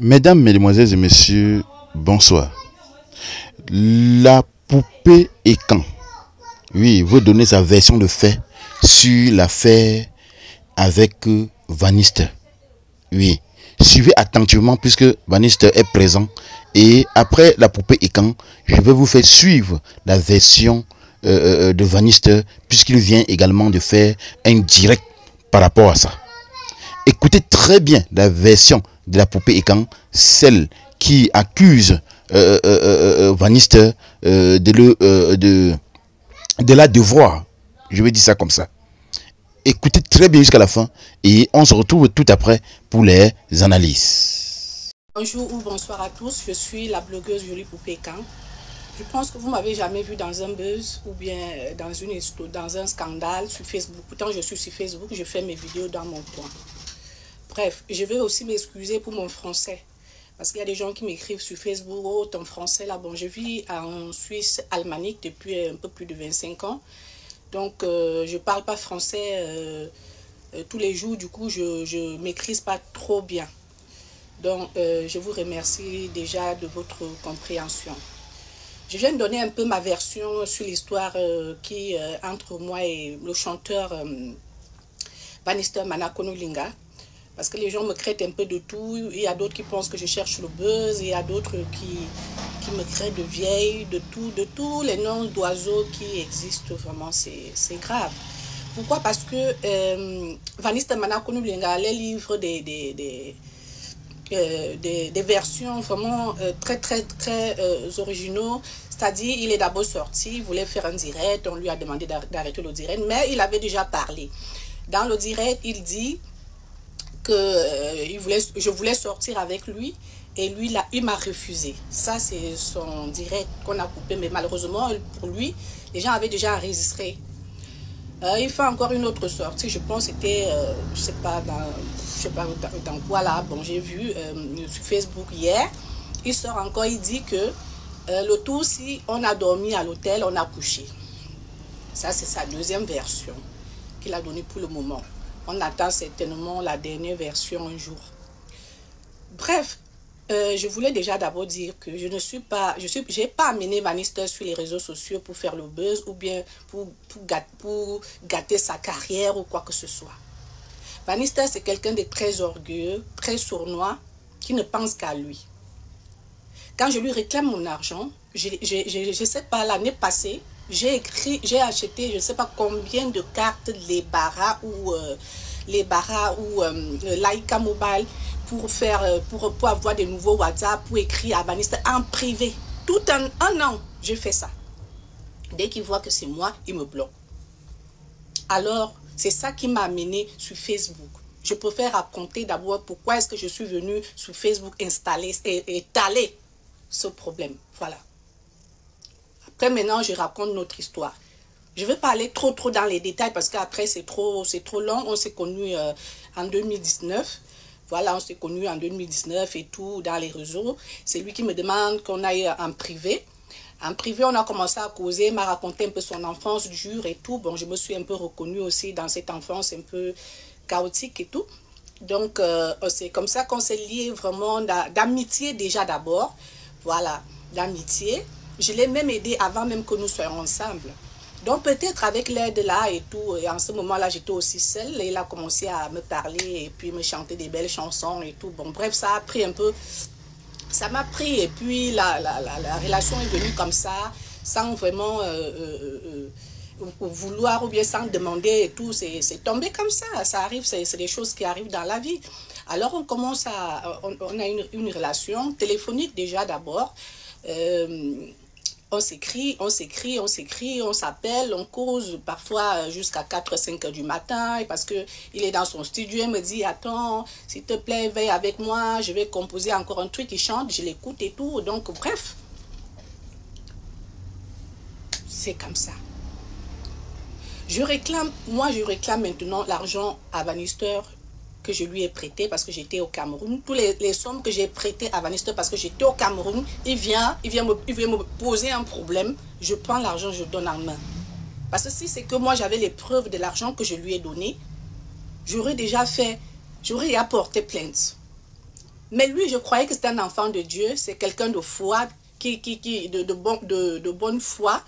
Mesdames, Mesdemoiselles et Messieurs, bonsoir. La poupée est quand? Oui, vous donnez sa version de fait sur l'affaire avec Vanister. Oui, suivez attentivement puisque Vanister est présent. Et après la poupée est quand, je vais vous faire suivre la version de Vanister puisqu'il vient également de faire un direct par rapport à ça. Écoutez très bien la version de la poupée Ekan, celle qui accuse Vanister de la devoir. Je vais dire ça comme ça. Écoutez très bien jusqu'à la fin et on se retrouve tout après pour les analyses. Bonjour ou bonsoir à tous, je suis la blogueuse Jolie Poupée Ekan. Je pense que vous m'avez jamais vu dans un buzz ou bien dans un scandale sur Facebook. Pourtant, je suis sur Facebook, je fais mes vidéos dans mon coin. Bref, je vais aussi m'excuser pour mon français. Parce qu'il y a des gens qui m'écrivent sur Facebook, oh, ton français là, bon, je vis en Suisse alémanique depuis un peu plus de 25 ans. Donc, je ne parle pas français tous les jours, du coup, je ne maîtrise pas trop bien. Donc, je vous remercie déjà de votre compréhension. Je viens de donner un peu ma version sur l'histoire qui entre moi et le chanteur Vanister Manakonulinga. Parce que les gens me craignent un peu de tout. Il y a d'autres qui pensent que je cherche le buzz. Il y a d'autres qui me craignent de vieille, de tous les noms d'oiseaux qui existent. Vraiment, c'est grave. Pourquoi? Parce que Vanister Manakonulinga, les livres des versions vraiment très originaux. C'est-à-dire, il est d'abord sorti, il voulait faire un direct. On lui a demandé d'arrêter le direct. Mais il avait déjà parlé. Dans le direct, il dit que je voulais sortir avec lui et lui, il m'a refusé. Ça, c'est son direct qu'on a coupé, mais malheureusement, pour lui, les gens avaient déjà enregistré. Il fait encore une autre sortie, je pense que c'était, je sais pas dans quoi là, bon, j'ai vu sur Facebook hier, il sort encore, il dit que le tout, si on a dormi à l'hôtel, on a couché. Ça, c'est sa deuxième version qu'il a donnée pour le moment. On attend certainement la dernière version un jour. Bref, je voulais déjà d'abord dire que je ne suis pas, j'ai pas amené Vanister sur les réseaux sociaux pour faire le buzz ou bien pour gâter sa carrière ou quoi que ce soit. Vanister, c'est quelqu'un de très orgueilleux, très sournois, qui ne pense qu'à lui. Quand je lui réclame mon argent, je sais pas, l'année passée, j'ai acheté je ne sais pas combien de cartes les Barra ou Laika Mobile pour avoir des nouveaux WhatsApp, pour écrire à Vanister en privé. Tout un an, je fais ça. Dès qu'il voit que c'est moi, il me bloque. Alors, c'est ça qui m'a amené sur Facebook. Je préfère raconter d'abord pourquoi est-ce que je suis venue sur Facebook installer et étaler ce problème. Voilà. Après, maintenant, je raconte notre histoire. Je ne vais pas aller trop dans les détails parce qu'après, c'est trop long. On s'est connus en 2019. Voilà, on s'est connus en 2019 et tout, dans les réseaux. C'est lui qui me demande qu'on aille en privé. En privé, on a commencé à causer, il m'a raconté un peu son enfance dure et tout. Bon, je me suis un peu reconnue aussi dans cette enfance un peu chaotique et tout. Donc, c'est comme ça qu'on s'est liés vraiment d'amitié déjà d'abord. Voilà, d'amitié. Je l'ai même aidé avant même que nous soyons ensemble. Donc peut-être avec l'aide là et tout, et en ce moment-là, j'étais aussi seule. Et il a commencé à me parler et puis me chanter des belles chansons et tout. Bon, bref, ça a pris un peu, ça m'a pris. Et puis la relation est venue comme ça, sans vraiment vouloir ou bien sans demander et tout. C'est tombé comme ça arrive, c'est des choses qui arrivent dans la vie. Alors on commence on a une relation téléphonique déjà d'abord. On s'écrit, on s'appelle, on cause parfois jusqu'à 4-5 heures du matin. Et parce qu'il est dans son studio, il me dit, attends, s'il te plaît, veille avec moi, je vais composer encore un truc, il chante, je l'écoute et tout. Donc, bref, c'est comme ça. Je réclame maintenant l'argent à Vanister que je lui ai prêté parce que j'étais au Cameroun. Tous les sommes que j'ai prêtées à Vanister parce que j'étais au Cameroun, il vient me poser un problème. Je prends l'argent, je donne en main. Parce que si c'est que moi j'avais les preuves de l'argent que je lui ai donné, j'aurais déjà apporté plainte. Mais lui, je croyais que c'était un enfant de Dieu. C'est quelqu'un de foi, de bonne foi.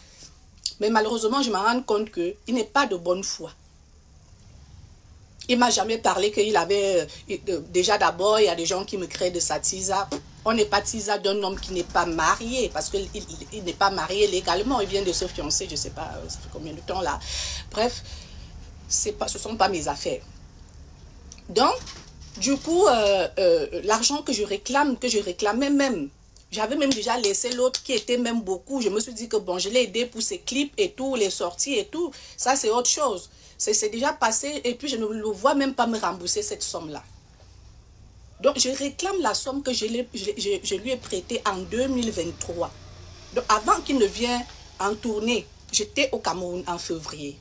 Mais malheureusement, je me rends compte qu'il n'est pas de bonne foi. Il ne m'a jamais parlé qu'il avait... déjà d'abord, il y a des gens qui me créent de sa tisa. On n'est pas tisa d'un homme qui n'est pas marié. Parce qu'il n'est pas marié légalement. Il vient de se fiancer, je ne sais pas, ça fait combien de temps là. Bref, ce ne sont pas mes affaires. Donc, du coup, l'argent que je réclamais même, j'avais même déjà laissé l'autre qui était même beaucoup. Je me suis dit que bon, je l'ai aidé pour ses clips et tout, les sorties et tout. Ça, c'est autre chose. C'est déjà passé et puis je ne le vois même pas me rembourser cette somme-là. Donc, je réclame la somme que je lui ai prêtée en 2023. Donc, avant qu'il ne vienne en tournée, j'étais au Cameroun en février.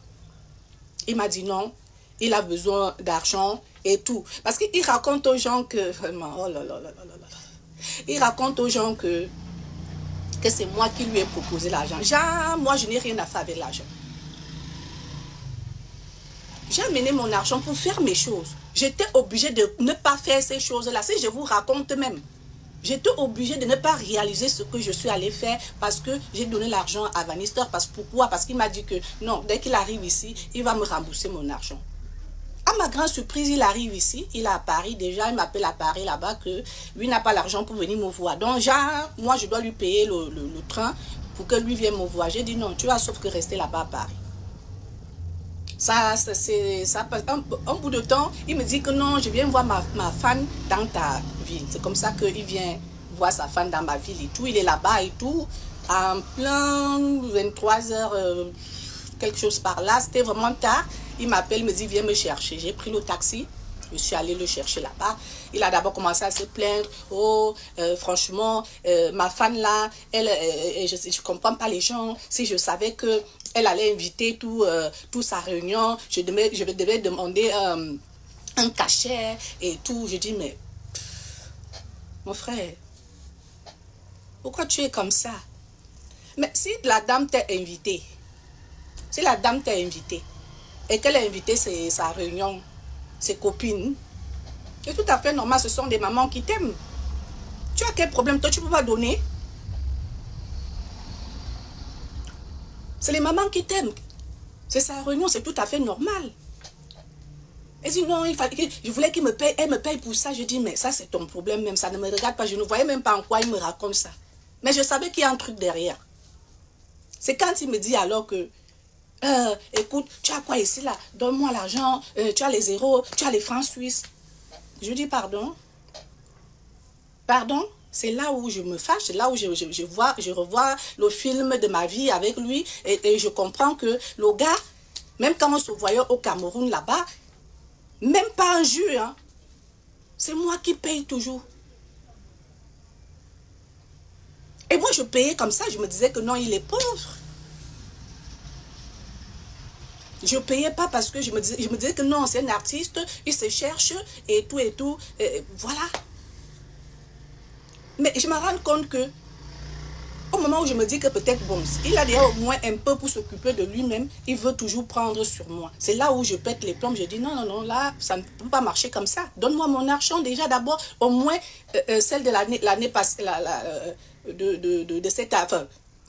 Il m'a dit non, il a besoin d'argent et tout. Parce qu'il raconte aux gens que, vraiment, oh là là là là là là. Il raconte aux gens que c'est moi qui lui ai proposé l'argent. Genre, moi, je n'ai rien à faire avec l'argent. J'ai amené mon argent pour faire mes choses. J'étais obligée de ne pas faire ces choses-là. Si je vous raconte même, j'étais obligée de ne pas réaliser ce que je suis allée faire parce que j'ai donné l'argent à Vanister. Pourquoi? Parce qu'il m'a dit que non, dès qu'il arrive ici, il va me rembourser mon argent. À ma grande surprise, il arrive ici, il est à Paris déjà, il m'appelle à Paris là-bas que lui n'a pas l'argent pour venir me voir. Donc, genre, moi, je dois lui payer le train pour que lui vienne me voir. J'ai dit non, tu vas sauf que rester là-bas à Paris. Ça un bout de temps, il me dit que non, je viens voir ma fan dans ta ville. C'est comme ça qu'il vient voir sa fan dans ma ville et tout. Il est là-bas et tout, en plein 23h, quelque chose par là. C'était vraiment tard. Il m'appelle, me dit, viens me chercher. J'ai pris le taxi. Je suis allée le chercher là-bas. Il a d'abord commencé à se plaindre. Oh, franchement, ma fan là, je ne comprends pas les gens. Si je savais qu'elle allait inviter tout sa réunion, je devais demander un cachet et tout. Je dis, mais mon frère, pourquoi tu es comme ça? Mais si la dame t'a invité, et qu'elle a invité sa réunion, ses copines, c'est tout à fait normal, ce sont des mamans qui t'aiment. Tu as quel problème? Toi, tu ne peux pas donner. C'est les mamans qui t'aiment. C'est sa réunion, c'est tout à fait normal. Elle dit non, je voulais qu'il me paye, elle me paye pour ça. Je dis, mais ça c'est ton problème même, ça ne me regarde pas. Je ne voyais même pas en quoi il me raconte ça. Mais je savais qu'il y a un truc derrière. C'est quand il me dit alors que écoute, tu as quoi ici là? Donne-moi l'argent, tu as les zéros, tu as les francs suisses. Je dis pardon. Pardon? C'est là où je me fâche, c'est là où je revois le film de ma vie avec lui et je comprends que le gars, même quand on se voyait au Cameroun là-bas, même pas un jus, hein, c'est moi qui paye toujours. Et moi je payais comme ça, je me disais que non, il est pauvre. Je ne payais pas parce que je me disais que non, c'est un artiste, il se cherche et tout, voilà. Mais je me rends compte que, au moment où je me dis que peut-être, bon, il a déjà au moins un peu pour s'occuper de lui-même, il veut toujours prendre sur moi. C'est là où je pète les plombs, je dis non, non, non, là, ça ne peut pas marcher comme ça. Donne-moi mon argent déjà d'abord, au moins celle de l'année passée,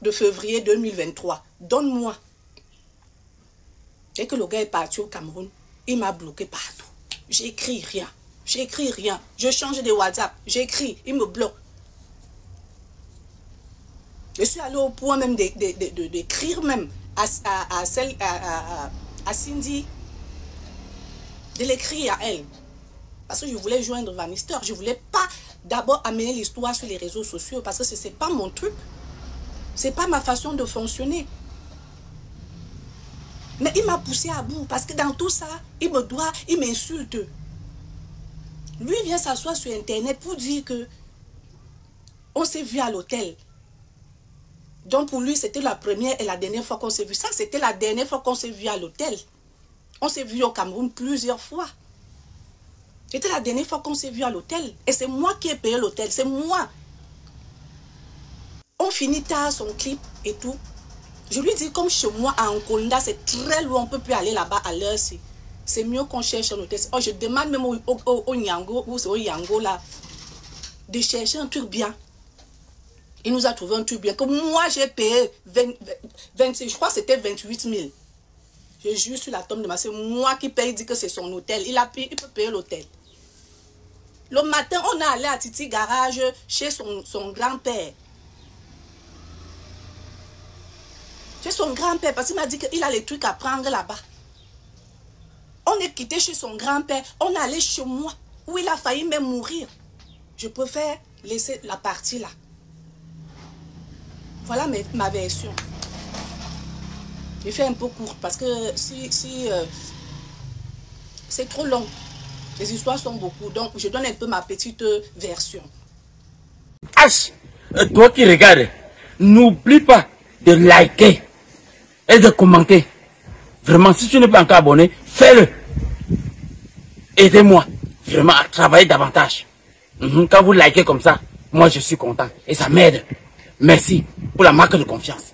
de février 2023. Donne-moi. Dès que le gars est parti au Cameroun, il m'a bloqué partout. J'écris rien. J'écris rien. Je change de WhatsApp. J'écris. Il me bloque. Je suis allée au point même d'écrire même à Cindy. De l'écrire à elle. Parce que je voulais joindre Vanister. Je ne voulais pas d'abord amener l'histoire sur les réseaux sociaux. Parce que ce n'est pas mon truc. Ce n'est pas ma façon de fonctionner. Mais il m'a poussé à bout parce que dans tout ça, il m'insulte. Lui vient s'asseoir sur Internet pour dire que on s'est vu à l'hôtel. Donc pour lui, c'était la première et la dernière fois qu'on s'est vu. Ça, c'était la dernière fois qu'on s'est vu à l'hôtel. On s'est vu au Cameroun plusieurs fois. C'était la dernière fois qu'on s'est vu à l'hôtel. Et c'est moi qui ai payé l'hôtel. C'est moi. On finit tard son clip et tout. Je lui dis, comme chez moi, à Nkonda, c'est très loin, on ne peut plus aller là-bas à l'heure-ci. C'est mieux qu'on cherche un hôtel. Oh, je demande même au Yango, ou c'est au Yango là. de chercher un truc bien. Il nous a trouvé un truc bien. Que moi, j'ai payé 26, je crois que c'était 28 000. Je jure sur la tombe de ma soeur. Moi qui paye, il dit que c'est son hôtel. Il peut payer l'hôtel. Le matin, on est allé à Titi Garage chez son grand-père. Chez son grand-père, parce qu'il m'a dit qu'il a les trucs à prendre là-bas. On est quitté chez son grand-père. On est allé chez moi, où il a failli même mourir. Je préfère laisser la partie là. Voilà ma version. Je fais un peu court parce que c'est trop long. Les histoires sont beaucoup, donc je donne un peu ma petite version. H, toi qui regardes, n'oublie pas de liker et de commenter. Vraiment, si tu n'es pas encore abonné, fais-le. Aidez-moi vraiment à travailler davantage. Quand vous likez comme ça, moi je suis content et ça m'aide. Merci pour la marque de confiance.